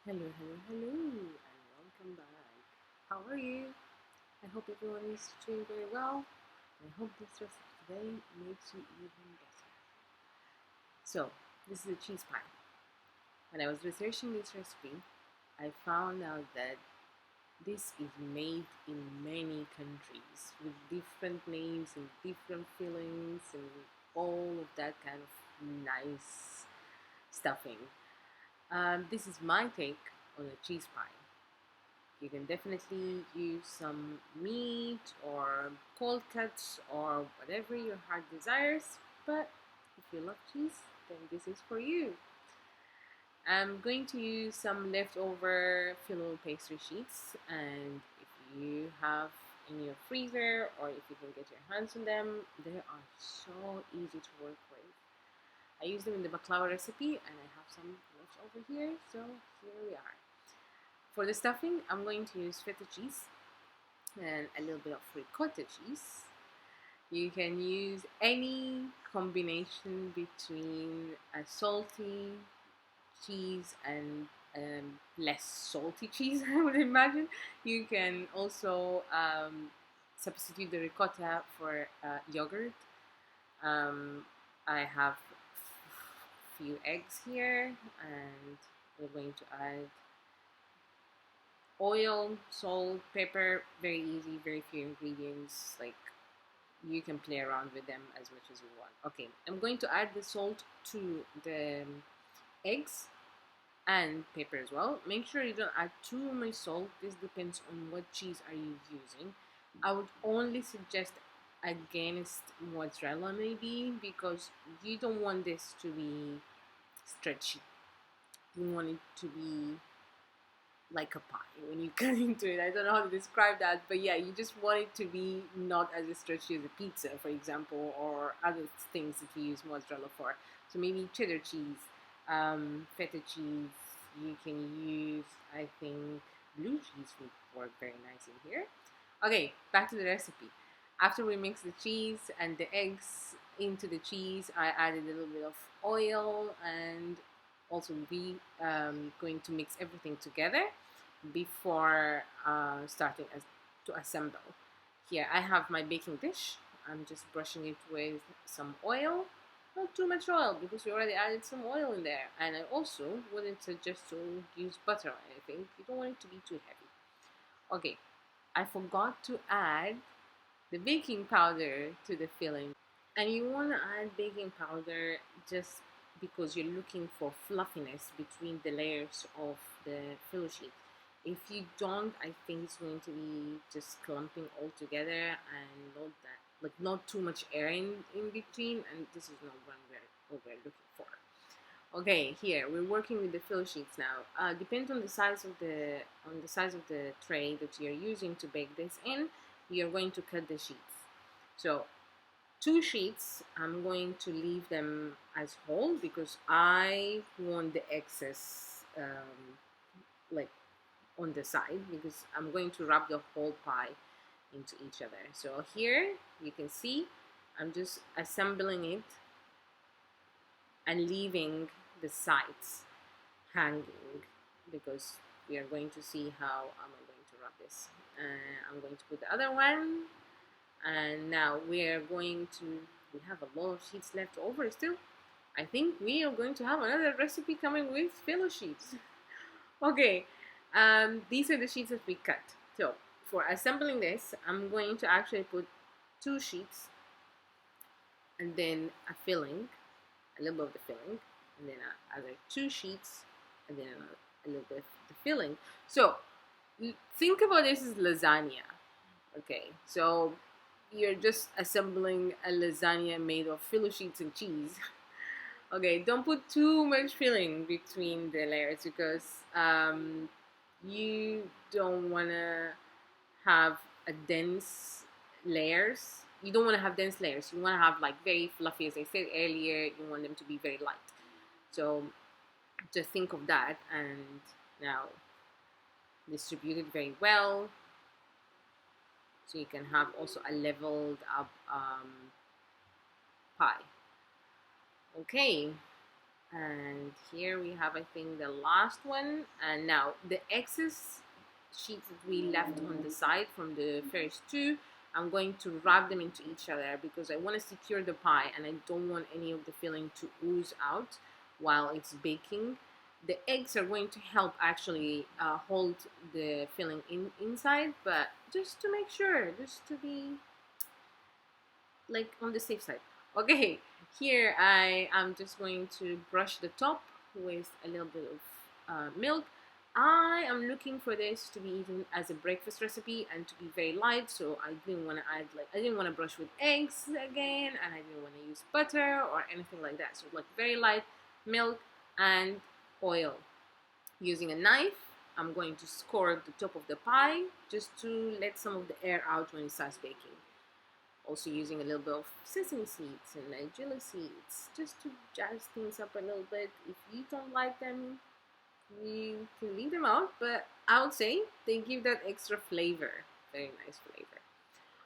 Hello, hello, hello, and welcome back. How are you? I hope everyone is doing very well. I hope this recipe today makes you even better. So, this is a cheese pie. When I was researching this recipe, I found out that this is made in many countries with different names and different fillings and all of that kind of nice stuffing. This is my take on a cheese pie. You can definitely use some meat or cold cuts or whatever your heart desires, but if you love cheese, then this is for you. I'm going to use some leftover phyllo pastry sheets, and if you have in your freezer or if you can get your hands on them, they are so easy to work with. I use them in the baklava recipe and I have some left over here, so here we are. For the stuffing, I'm going to use feta cheese and a little bit of ricotta cheese. You can use any combination between a salty cheese and less salty cheese, I would imagine. You can also substitute the ricotta for yogurt. I have few eggs here, and we're going to add oil, salt, pepper. Very easy, very few ingredients. Like, you can play around with them as much as you want. Okay, I'm going to add the salt to the eggs and pepper as well. Make sure you don't add too much salt. This depends on what cheese are you using. I would only suggest against mozzarella maybe, because you don't want this to be stretchy. You want it to be like a pie when you cut into it. I don't know how to describe that, but yeah, you just want it to be not as stretchy as a pizza, for example, or other things that you use mozzarella for. So maybe cheddar cheese, feta cheese. You can use, I think, blue cheese would work very nice in here. Okay, back to the recipe. After we mix the cheese and the eggs into the cheese, I added a little bit of oil, and also we going to mix everything together before starting to assemble. Here I have my baking dish. I'm just brushing it with some oil, not too much oil because we already added some oil in there, and I also wouldn't suggest to use butter or anything. You don't want it to be too heavy. Okay, I forgot to add the baking powder to the filling, and you want to add baking powder just because you're looking for fluffiness between the layers of the fill sheet. If you don't, I think it's going to be just clumping all together and not that, like, not too much air in between, and this is not what we're looking for. Okay, here we're working with the fill sheets now. Depends on the size of the tray that you're using to bake this in. You're going to cut the sheets. So 2 sheets, I'm going to leave them as whole because I want the excess like on the side, because I'm going to wrap the whole pie into each other. So here you can see I'm just assembling it and leaving the sides hanging, because we are going to see how am I going to wrap this. I'm going to put the other one, and now we have a lot of sheets left over still. I think we are going to have another recipe coming with phyllo sheets. Okay, these are the sheets that we cut. So for assembling this, I'm going to actually put 2 sheets and then a filling, a little bit of the filling, and then other 2 sheets, and then a little bit of the filling. So think about this as lasagna. Okay, so you're just assembling a lasagna made of phyllo sheets and cheese. Okay, don't put too much filling between the layers, because you don't want to have a dense layers. You don't want to have dense layers. You want to have like very fluffy, as I said earlier. You want them to be very light. So just think of that, and now distribute it very well, so you can have also a leveled up pie. Okay, And here we have, I think, the last one. And now the excess sheets that we left on the side from the first two, I'm going to wrap them into each other because I want to secure the pie and I don't want any of the filling to ooze out while it's baking. The eggs are going to help actually hold the filling inside, but just to make sure, just to be like on the safe side. Okay, here I am just going to brush the top with a little bit of milk. I am looking for this to be eaten as a breakfast recipe and to be very light, so I didn't want to add I didn't want to brush with eggs again, and I didn't want to use butter or anything like that. So like very light milk and oil. Using a knife, I'm going to score the top of the pie just to let some of the air out when it starts baking. Also using a little bit of sesame seeds and nigella seeds just to jazz things up a little bit. If you don't like them, you can leave them out, but I would say they give that extra flavor. Very nice flavor.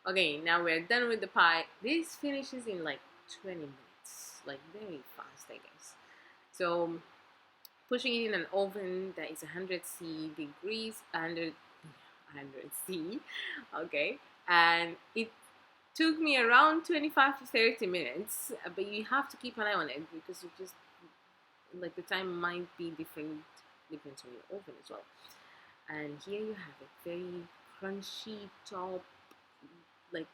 Okay, now we're done with the pie. This finishes in like 20 minutes, like very fast, I guess. So pushing it in an oven that is 100 degrees, 100 C, okay, and it took me around 25 to 30 minutes, but you have to keep an eye on it because you just like the time might be different depends on your oven as well. And here you have it, very crunchy top, like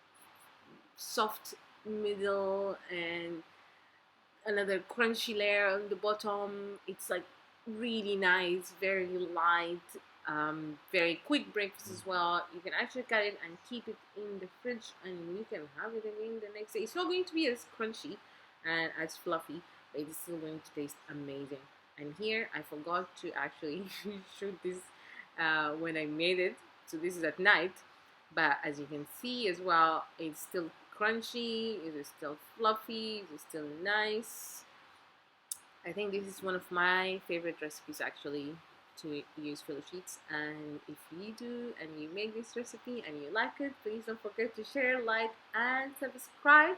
soft middle, and another crunchy layer on the bottom. It's like really nice, very light, very quick breakfast as well. You can actually cut it and keep it in the fridge, and you can have it again the next day. It's not going to be as crunchy and as fluffy, but it's still going to taste amazing. And here I forgot to actually shoot this when I made it, so this is at night. But as you can see as well, it's still crunchy, it is still fluffy, it is still nice. I think this is one of my favorite recipes actually to use phyllo sheets. And if you do and you make this recipe and you like it, please don't forget to share, like, and subscribe,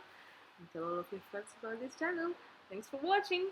and tell all of your friends about this channel. Thanks for watching.